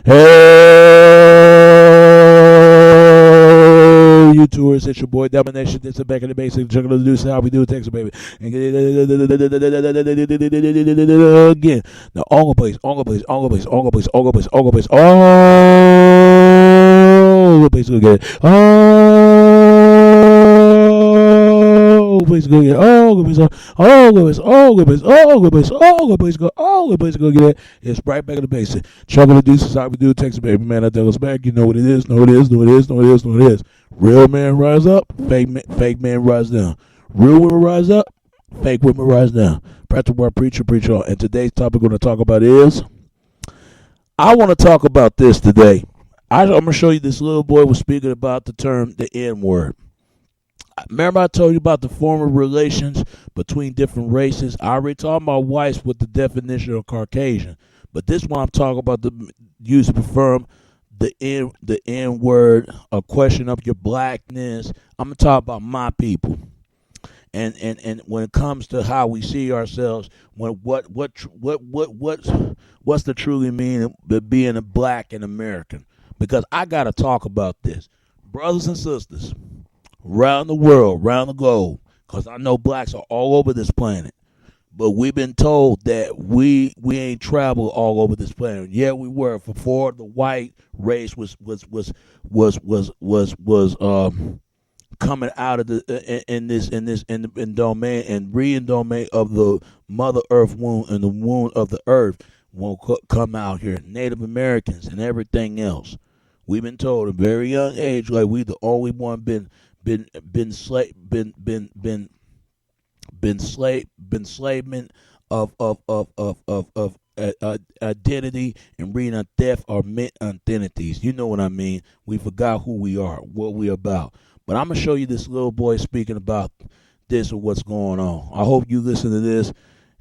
Hey, you tourists, it's your boy Domination. This is back in the basic. Jungle of the Deuce, how we do it, Texas, baby. And again, the only place, only place, only place, only place, only place, only place, oh, place to get it. Oh, place to go get it. Oh, good place, oh, good place, oh, good place, oh, good place, oh, good place, go, oh, good place to go get it. It's right back in the basic. Jungle of the Deuce, how we do it, Texas, baby. Man, I tell us back. You know what it is, know what it is, know what it is, know what it is, know what it is. Real man rise up, fake man rise down. Real women rise up, fake women rise down. Practical word preacher, preach on. And today's topic we're going to talk about is, I want to talk about this today. I'm going to show you this little boy was speaking about the term, the N-word. Remember I told you about the former relations between different races? I already talked about whites with the definition of Caucasian. But this one I'm talking about the use to confirm the N word, a question of your blackness. I'm gonna talk about my people. And when it comes to how we see ourselves, what's the truly meaning of being a black and American? Because I gotta talk about this. Brothers and sisters, around the world, around the globe, because I know blacks are all over this planet. But we've been told that we ain't traveled all over this planet. Yeah, we were. Before the white race was coming out of in domain and domain of the Mother Earth womb and the womb of the earth will come out here. Native Americans and everything else. We've been told at a very young age, like we the only one been enslavement of identity and reading on theft or mint identities. You know what I mean? We forgot who we are, what we about. But I'm gonna show you this little boy speaking about this or what's going on. I hope you listen to this,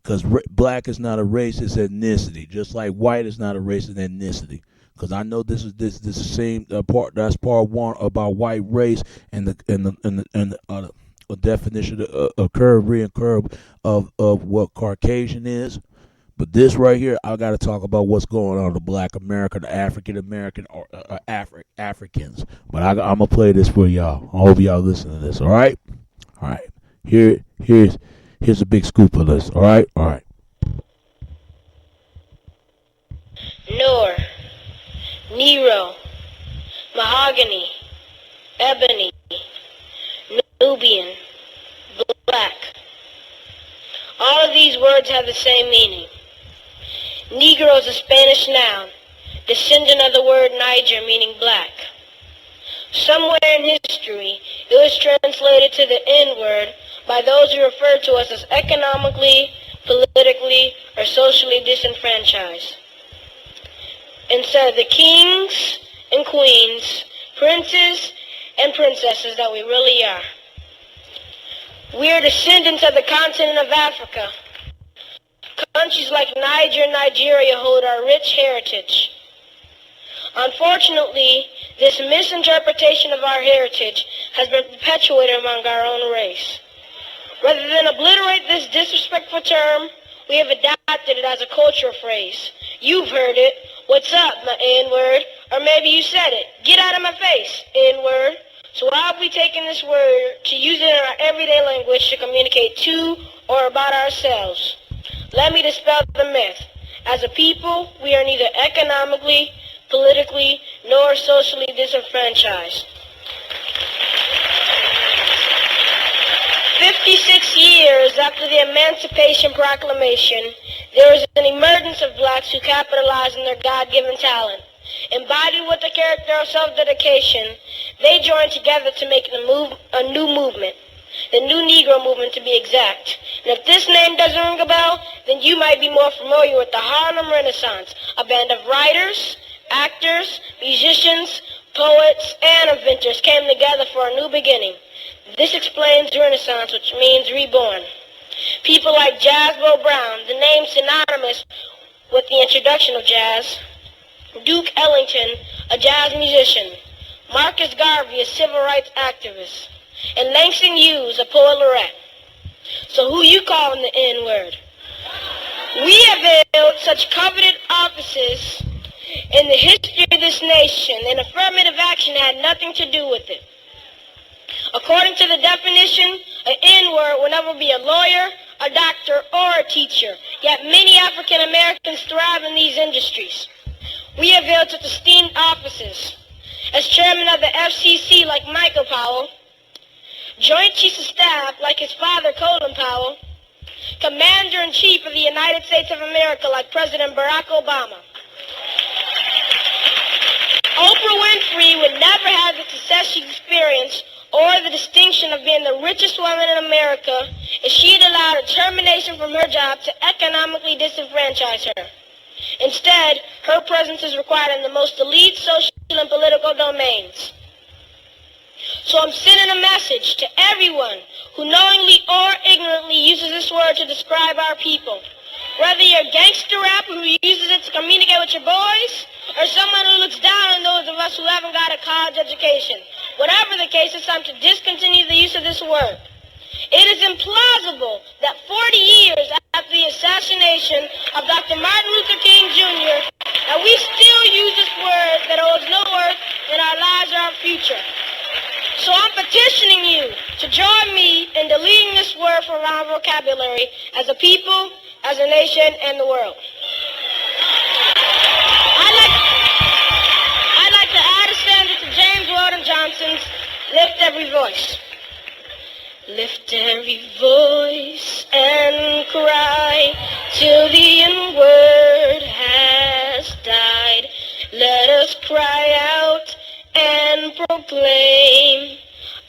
because black is not a race; it's ethnicity. Just like white is not a race; it's ethnicity. Because I know this same part. That's part one about white race and the definition of curve of what Caucasian is. But this right here, I got to talk about what's going on, the black American, the African American, or Africans. But I'm going to play this for y'all. I hope y'all listen to this, all right? All right. Here's a big scoop of this, all right? All right. Noor, Nero, Mahogany, Ebony, Nubian, Black. All of these words have the same meaning. Negro is a Spanish noun, descendant of the word Niger, meaning black. Somewhere in history, it was translated to the N-word by those who referred to us as economically, politically, or socially disenfranchised. Instead of the kings and queens, princes and princesses that we really are. We are descendants of the continent of Africa. Countries like Niger and Nigeria hold our rich heritage. Unfortunately, this misinterpretation of our heritage has been perpetuated among our own race. Rather than obliterate this disrespectful term, we have adopted it as a cultural phrase. You've heard it. What's up, my N-word? Or maybe you said it. Get out of my face, N-word. So why have we taken this word to use it in our everyday language to communicate to or about ourselves? Let me dispel the myth. As a people, we are neither economically, politically, nor socially disenfranchised. 56 years after the Emancipation Proclamation, there is an emergence of blacks who capitalize on their God-given talent. Embodied with the character of self-dedication, they joined together to make a new movement, the New Negro Movement to be exact. And if this name doesn't ring a bell, then you might be more familiar with the Harlem Renaissance, a band of writers, actors, musicians, poets, and inventors came together for a new beginning. This explains Renaissance, which means reborn. People like Jasbo Brown, the name synonymous with the introduction of jazz, Duke Ellington, a jazz musician, Marcus Garvey, a civil rights activist, and Langston Hughes, a poet laureate. So who you calling the N-word? We have held such coveted offices In the history of this nation, and affirmative action had nothing to do with it. According to the definition, an N-word will never be a lawyer, a doctor, or a teacher, yet many African Americans thrive in these industries. We have held such esteemed offices as chairman of the FCC like Michael Powell, Joint Chiefs of Staff like his father Colin Powell, Commander-in-Chief of the United States of America like President Barack Obama. Oprah Winfrey would never have the success she experienced or the distinction of being the richest woman in America if she had allowed a termination from her job to economically disenfranchise her. Instead, her presence is required in the most elite social and political domains. So I'm sending a message to everyone who knowingly or ignorantly uses this word to describe our people. Whether you're a gangster rapper who uses it to communicate with your boys, or someone who looks down on those of us who haven't got a college education. Whatever the case, it's time to discontinue the use of this word. It is implausible that 40 years after the assassination of Dr. Martin Luther King Jr., that we still use this word that holds no worth in our lives or our future. So I'm petitioning you to join me in deleting this word from our vocabulary as a people, as a nation, and the world. I'd like to add a stanza to James Weldon Johnson's Lift Every Voice. Lift every voice and cry till the N-word has died. Let us cry out and proclaim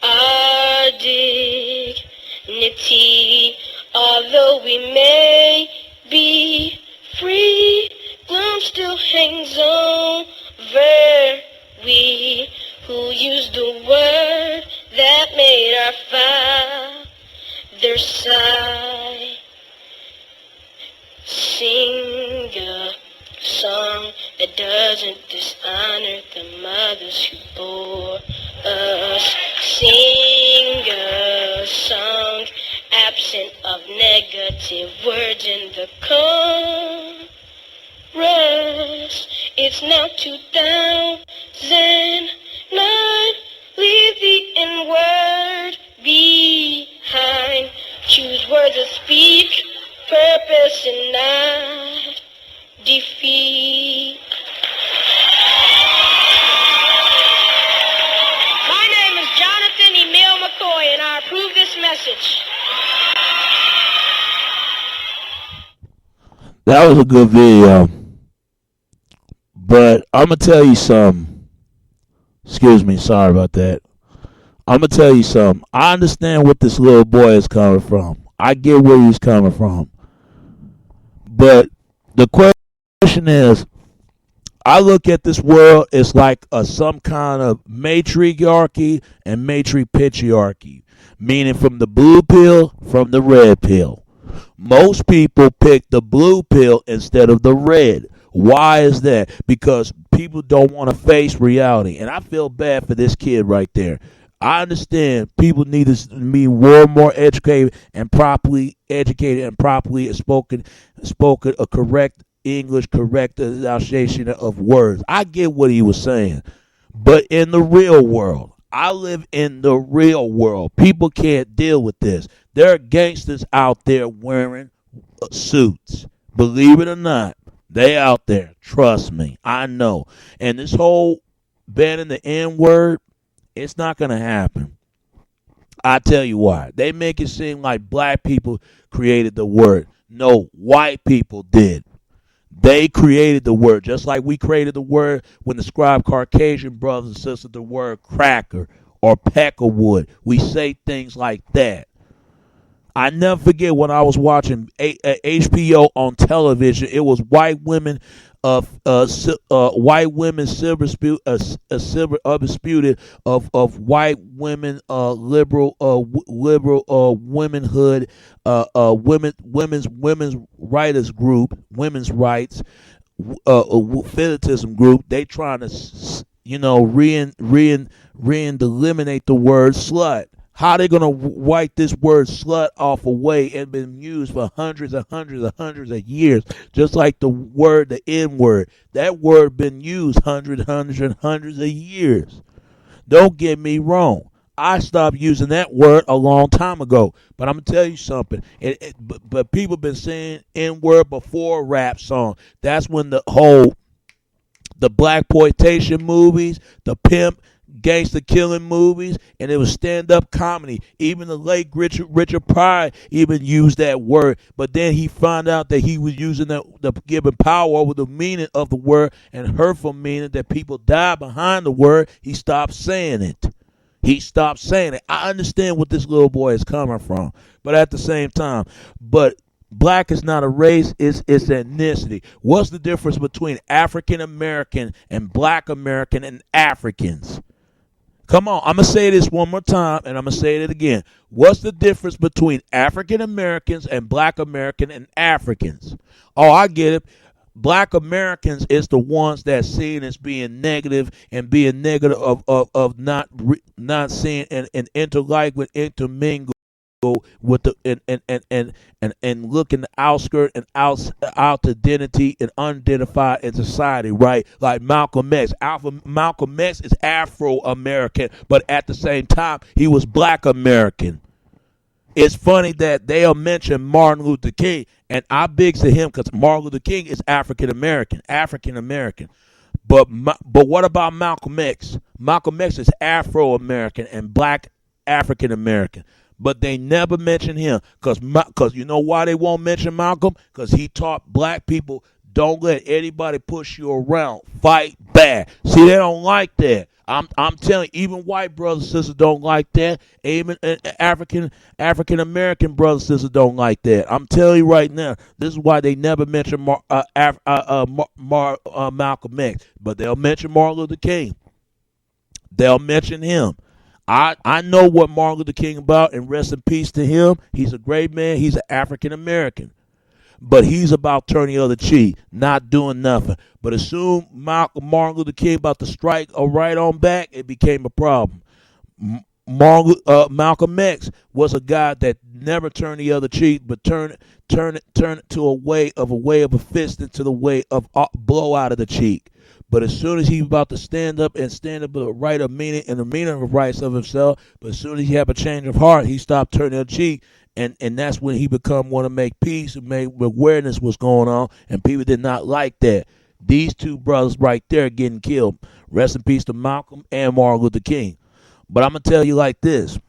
our dignity. Although we may be free, gloom still hangs over we who use the word that made our fathers sigh. Sing a song that doesn't dishonor the mothers who bore us. Sing a song absent of negative words in the chorus. It's now 2009. Leave the N-word behind. Choose words that speak purpose and not defeat. My name is Jonathan Emil McCoy, and I approve this message. That was a good video. But I'm going to tell you something. Excuse me, sorry about that. I'm going to tell you something. I understand what this little boy is coming from. I get where he's coming from. But the question is, I look at this world as like some kind of matriarchy and matripatriarchy, meaning from the blue pill, from the red pill. Most people pick the blue pill instead of the red. Why is that? Because people don't want to face reality. And I feel bad for this kid right there. I understand people need to be more educated and properly spoken a correct English, correct pronunciation of words. I get what he was saying. But in the real world, I live in the real world. People can't deal with this. There are gangsters out there wearing suits. Believe it or not, they out there. Trust me. I know. And this whole banning the N-word, it's not going to happen. I tell you why. They make it seem like black people created the word. No, white people did. They created the word, just like we created the word when the scribe Caucasian brothers and sisters the word cracker or peckerwood. We say things like that. I never forget when I was watching HBO on television. It was white women silver undisputed of white women liberal womanhood women's writers group, women's rights feminism group. They trying to eliminate the word slut. How they gonna wipe this word slut off away and been used for hundreds of years, just like the word, the N word. That word been used hundreds of years. Don't get me wrong. I stopped using that word a long time ago. But I'm gonna tell you something. But people been saying N word before rap song. That's when the black exploitation movies, the pimp gangster killing movies, and it was stand-up comedy. Even the late Richard Pryor even used that word, but then he found out that he was using the giving power over the meaning of the word and hurtful meaning that people die behind the word. He stopped saying it. I understand what this little boy is coming from, but at the same time, black is not a race, it's ethnicity. What's the difference between African American and black American and Africans? Come on, I'm going to say this one more time, and I'm going to say it again. What's the difference between African Americans and black American and Africans? Oh, I get it. Black Americans is the ones that's seen as being negative and being negative of not seeing and interlike with intermingle with the and look in the outskirt and out identity and unidentified in society, right? Like Malcolm X. Malcolm X is Afro American, but at the same time he was Black American. It's funny that they'll mention Martin Luther King, and I big to him because Martin Luther King is African American. But what about Malcolm X? Malcolm X is Afro American and Black African American. But they never mention him because you know why they won't mention Malcolm? Because he taught black people, don't let anybody push you around. Fight back. See, they don't like that. I'm telling you, even white brothers and sisters don't like that. Even African American brothers and sisters don't like that. I'm telling you right now, this is why they never mention Malcolm X. But they'll mention Martin Luther King. They'll mention him. I know what Martin Luther King about, and rest in peace to him. He's a great man. He's an African American. But he's about turning the other cheek, not doing nothing. But as soon Martin Luther King about to strike a right on back, it became a problem. Malcolm X was a guy that never turned the other cheek, but turn it to a way of a fist into the way of blow out of the cheek. But as soon as he about to stand up with the right of meaning and the meaning of rights of himself, but as soon as he have a change of heart, he stopped turning the cheek. And that's when he become want to make peace and make awareness what's going on. And people did not like that. These two brothers right there getting killed. Rest in peace to Malcolm and Martin Luther King. But I'm going to tell you like this.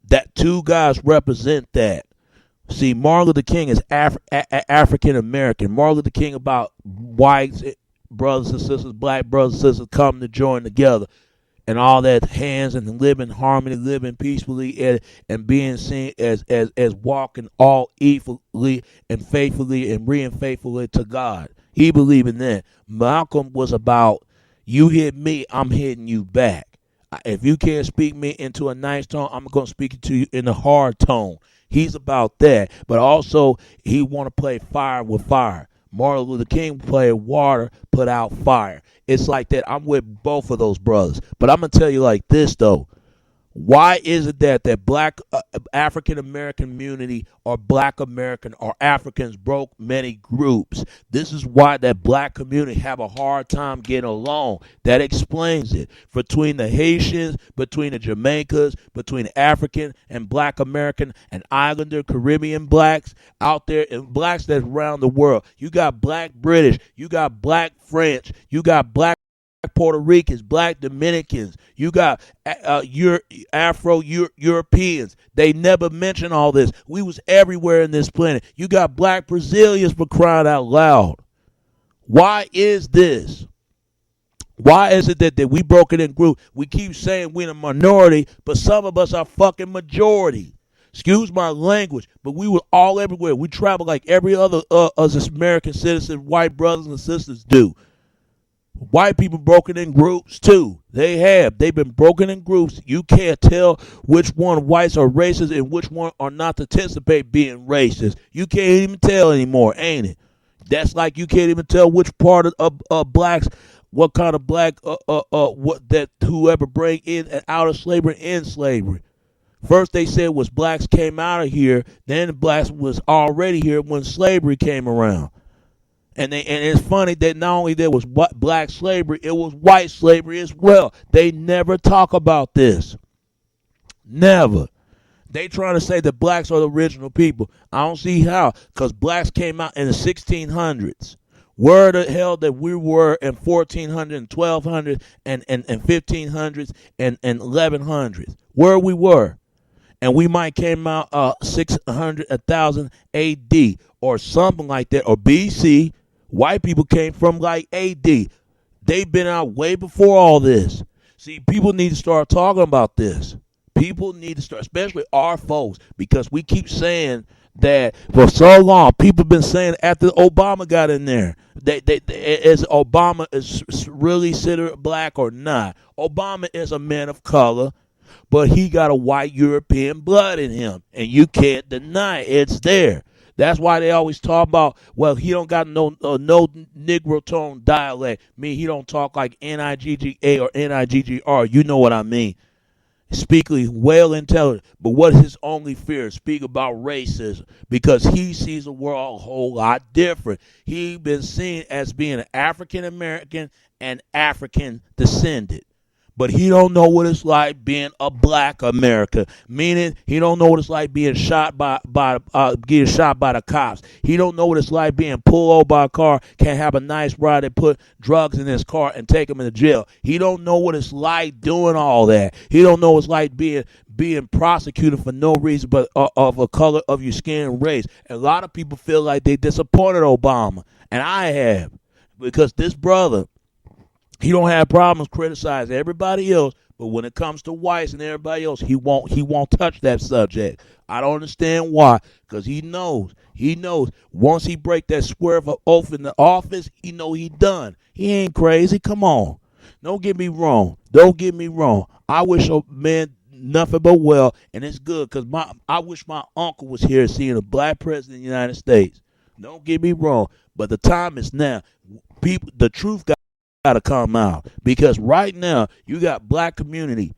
That two guys represent that. See, Martin Luther King is African American. Martin Luther King about whites, brothers and sisters, black brothers and sisters coming to join together. And all that hands and live in harmony, living peacefully, and being seen as walking all equally and faithfully and being faithfully to God. He believed in that. Malcolm was about, you hit me, I'm hitting you back. If you can't speak me into a nice tone, I'm going to speak to you in a hard tone. He's about that. But also, he want to play fire with fire. Martin Luther King played water, put out fire. It's like that. I'm with both of those brothers. But I'm going to tell you like this, though. Why is it that black African-American community or black American or Africans broke many groups? This is why that black community have a hard time getting along. That explains it. Between the Haitians, between the Jamaicans, between African and black American and Islander Caribbean blacks out there and blacks that's around the world. You got black British, you got black French, you got black Puerto Ricans, black Dominicans, you got Afro-Europeans. They never mention all this. We was everywhere in this planet. You got black Brazilians for crying out loud. Why is this? Why is it that we broke it in group? We keep saying we're a minority, but some of us are fucking majority. Excuse my language, but we were all everywhere. We travel like every other us American citizen, white brothers and sisters do. White people broken in groups too. They've been broken in groups. You can't tell which one whites are racist and which one are not to anticipate being racist. You can't even tell anymore, ain't it? That's like you can't even tell which part of blacks, what kind of black what that whoever bring in and out of slavery and in slavery. First they said was blacks came out of here, then the blacks was already here when slavery came around. And it's funny that not only there was black slavery, it was white slavery as well. They never talk about this. Never. They trying to say that blacks are the original people. I don't see how, because blacks came out in the 1600s. Where the hell that we were in 1400 and 1200 and 1500s and 1100s. Where we were. And we might came out 600, 1000 AD or something like that, or BC. White people came from like AD. They've been out way before all this. See, people need to start talking about this. People need to start, especially our folks, because we keep saying that for so long. People have been saying after Obama got in there, is Obama is really considered black or not? Obama is a man of color, but he got a white European blood in him, and you can't deny it's there. That's why they always talk about, well, he don't got no Negro tone dialect. He don't talk like Nigga or Niggr. You know what I mean. Speak well intelligent, but what is his only fear? Speak about racism, because he sees the world a whole lot different. He been seen as being an African American and African descendant. But he don't know what it's like being a black American, meaning he don't know what it's like being shot getting shot by the cops. He don't know what it's like being pulled over by a car, can't have a nice ride and put drugs in his car and take him into jail. He don't know what it's like doing all that. He don't know what it's like being prosecuted for no reason but of a color of your skin and race. And a lot of people feel like they disappointed Obama, and I have, because this brother, he don't have problems criticizing everybody else, but when it comes to whites and everybody else, he won't touch that subject. I don't understand why, because he knows once he break that square of oath in the office, he know he done. He ain't crazy. Come on, don't get me wrong. I wish a man nothing but well, and it's good, because I wish my uncle was here seeing a black president of the United States. Don't get me wrong, but the time is now. The truth got to come out, because right now you got black community.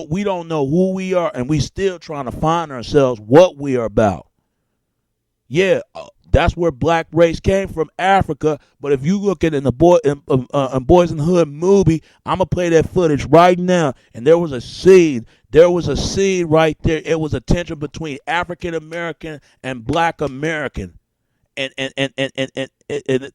We don't know who we are, and we still trying to find ourselves what we are about. Yeah, that's where black race came from, Africa. But if you look at it in the Boys in the Hood movie, I'm gonna play that footage right now. And there was a scene right there. It was a tension between African American and black American. And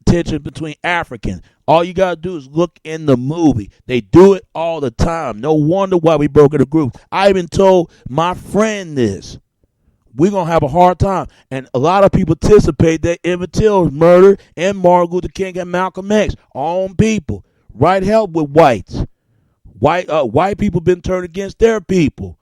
tension between Africans. All you gotta do is look in the movie. They do it all the time. No wonder why we broke in the group. I even told my friend this. We're gonna have a hard time. And a lot of people anticipate that Emmett Till was murdered, and Martin Luther King and Malcolm X, our own people. Right help with whites. White people been turned against their people.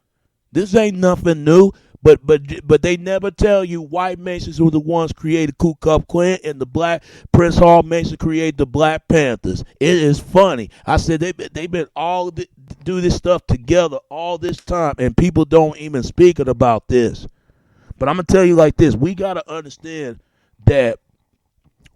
This ain't nothing new. But they never tell you white Masons were the ones created Ku Klux Klan, and the black Prince Hall Mason created the Black Panthers. It is funny. I said they've been all do this stuff together all this time, and people don't even speak about this. But I'm gonna tell you like this: we gotta understand that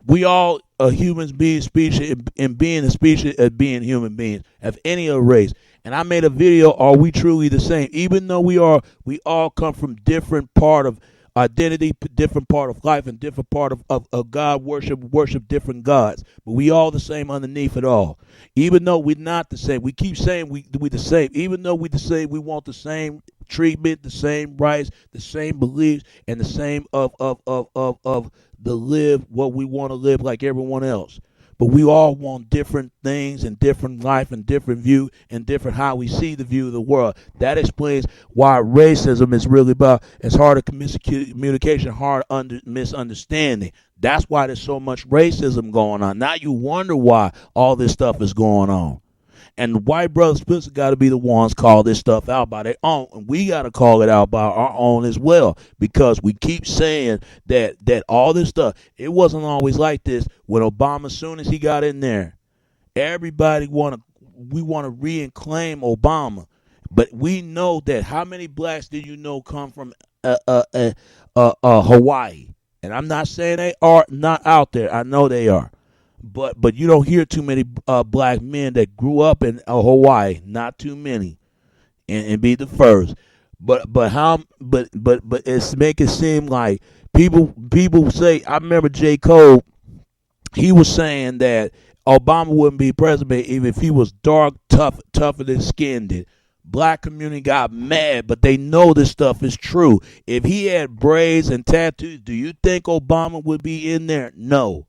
we all are humans, being species, and being a species as being human beings of any other race. And I made a video, are we truly the same? Even though we all come from different part of identity, different part of life, and different part of God worship different gods. But we all the same underneath it all. Even though we're not the same, we keep saying we the same. Even though we the same, we want the same treatment, the same rights, the same beliefs, and the same of the live what we want to live like everyone else. But we all want different things and different life and different view and different how we see the view of the world. That explains why racism is really about, it's hard to communication, hard misunderstanding. That's why there's so much racism going on. Now you wonder why all this stuff is going on. And white brothers Spencer got to be the ones call this stuff out by their own. And we got to call it out by our own as well, because we keep saying that all this stuff, it wasn't always like this. When Obama, as soon as he got in there, everybody we want to reclaim Obama. But we know that how many blacks did you know come from Hawaii? And I'm not saying they are not out there. I know they are. But you don't hear too many black men that grew up in Hawaii. Not too many. And be the first. But it's make it seem like people say. I remember J. Cole. He was saying that Obama wouldn't be president even if he was dark, tougher than skinned. Black community got mad, but they know this stuff is true. If he had braids and tattoos, do you think Obama would be in there? No.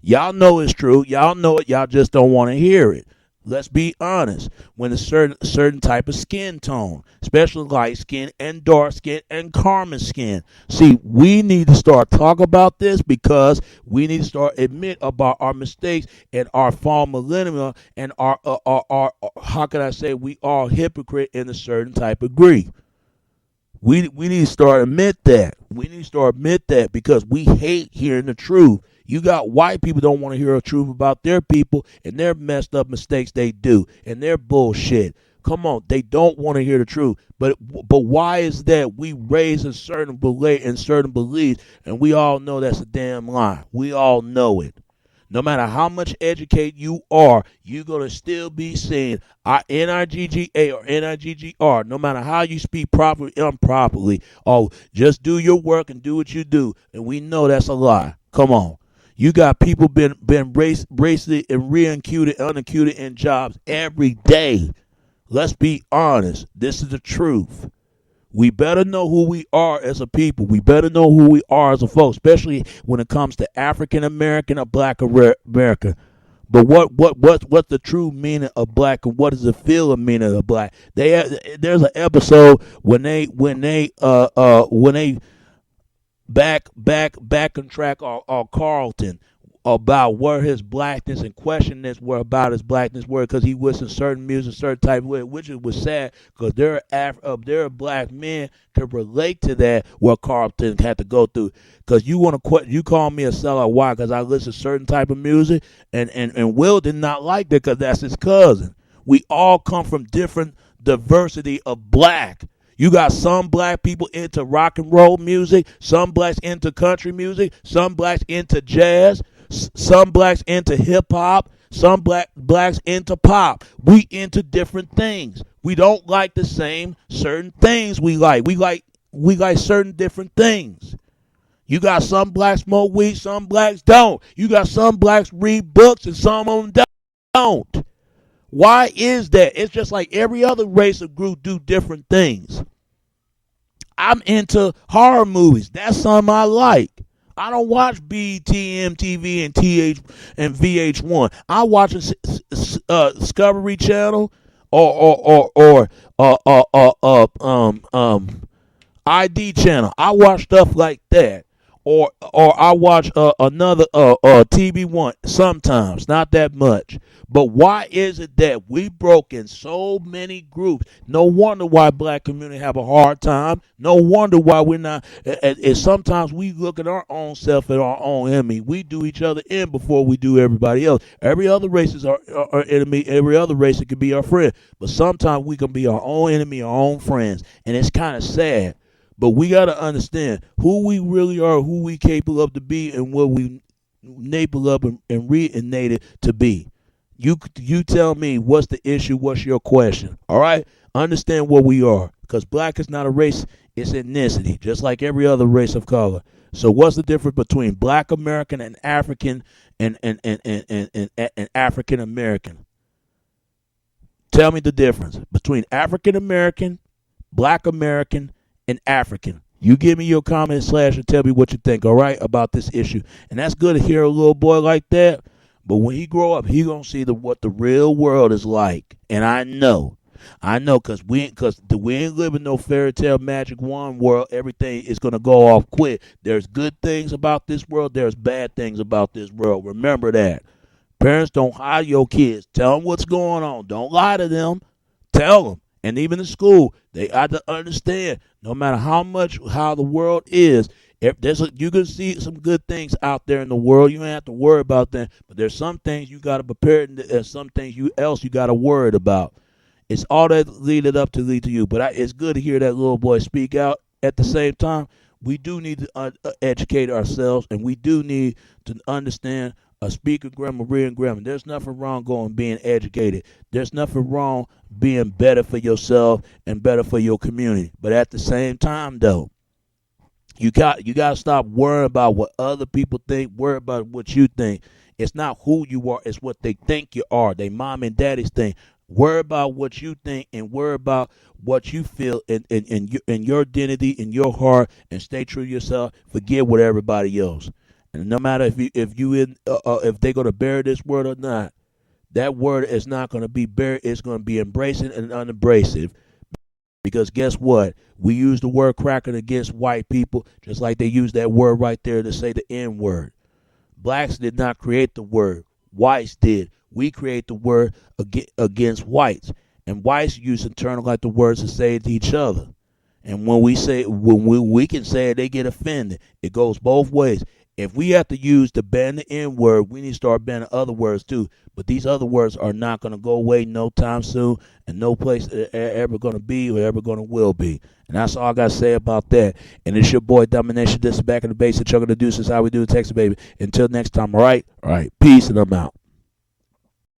Y'all know it's true. Y'all know it. Y'all just don't want to hear it. Let's be honest. When a certain type of skin tone, especially light skin and dark skin and caramel skin. See, we need to start talking about this because we need to start admit about our mistakes and our fall millennium and our how can I say we are hypocrite in a certain type of degree. We need to start admit that. We need to start admit that because we hate hearing the truth. You got white people don't want to hear the truth about their people and their messed up mistakes they do and their bullshit. Come on, they don't want to hear the truth. But why is that we raise in certain beliefs and we all know that's a damn lie. We all know it. No matter how much educated you are, you're going to still be saying N-I-G-G-A or N-I-G-G-R. No matter how you speak properly, improperly. Oh, just do your work and do what you do. And we know that's a lie. Come on. You got people been bracelet and re-incuted, unaccuted in jobs every day. Let's be honest. This is the truth. We better know who we are as a people. We better know who we are as a folk, especially when it comes to African American or Black American. But what's the true meaning of black and what is the feel of meaning of black? There's an episode when they back on track or Carlton about where his blackness and question this were about his blackness were because he was in certain music, certain type of way, which it was sad because there are black men could relate to that what Carlton had to go through. Because you call me a sellout. Why? Because I listen to certain type of music and Will did not like that because that's his cousin. We all come from different diversity of black. You got some black people into rock and roll music, some blacks into country music, some blacks into jazz, some blacks into hip hop, some blacks into pop. We into different things. We don't like the same certain things we like. We like certain different things. You got some blacks smoke weed, some blacks don't. You got some blacks read books and some of them don't. Why is that? It's just like every other race of group do different things. I'm into horror movies. That's something I like. I don't watch BTM TV and VH1. I watch Discovery Channel or ID Channel. I watch stuff like that. Or I watch another TV1 sometimes, not that much. But why is it that we broke in so many groups? No wonder why black community have a hard time. No wonder why we're not. And sometimes we look at our own self and our own enemy. We do each other in before we do everybody else. Every other race is our enemy. Every other race it can be our friend. But sometimes we can be our own enemy, our own friends, and it's kind of sad. But we got to understand who we really are, who we capable of to be, and what we capable of and reignited to be. You tell me what's the issue, what's your question, all right? Understand what we are, because black is not a race, it's ethnicity, just like every other race of color. So what's the difference between black American and African and African American? Tell me the difference between African American, black American, and African. You give me your comment / and tell me what you think, all right, about this issue. And that's good to hear a little boy like that. But when he grow up, he gonna see what the real world is like. And I know, cause we ain't living no fairy tale magic wand world. Everything is gonna go off quick. There's good things about this world. There's bad things about this world. Remember that. Parents, don't hide your kids. Tell them what's going on. Don't lie to them. Tell them. And even in school, they have to understand, no matter how the world is, if you can see some good things out there in the world. You don't have to worry about that. But there's some things you got to prepare, and there's some things you got to worry about. It's all that lead to you. But it's good to hear that little boy speak out. At the same time, we do need to educate ourselves, and we do need to understand a speaking grammar, reading grammar. There's nothing wrong going being educated. There's nothing wrong being better for yourself and better for your community. But at the same time, though, you got to stop worrying about what other people think. Worry about what you think. It's not who you are. It's what they think you are. They mom and daddy's think. Worry about what you think and worry about what you feel in your identity, in your heart, and stay true to yourself. Forget what everybody else. And no matter if they're gonna bury this word or not, that word is not gonna be buried. It's gonna be embracing and unabrasive. Because guess what? We use the word cracking against white people, just like they use that word right there to say the N word. Blacks did not create the word. Whites did. We create the word against whites. And whites use internalize the words to say it to each other. And when we can say it, they get offended. It goes both ways. If we have to use the ban the N word, we need to start banning other words too. But these other words are not going to go away no time soon, and no place ever going to be or ever going to will be. And that's all I got to say about that. And it's your boy Domination. This is Back in the Basic. Chuck of the Deuces. How we do it, Texas, baby. Until next time, all right? All right. Peace, and I'm out.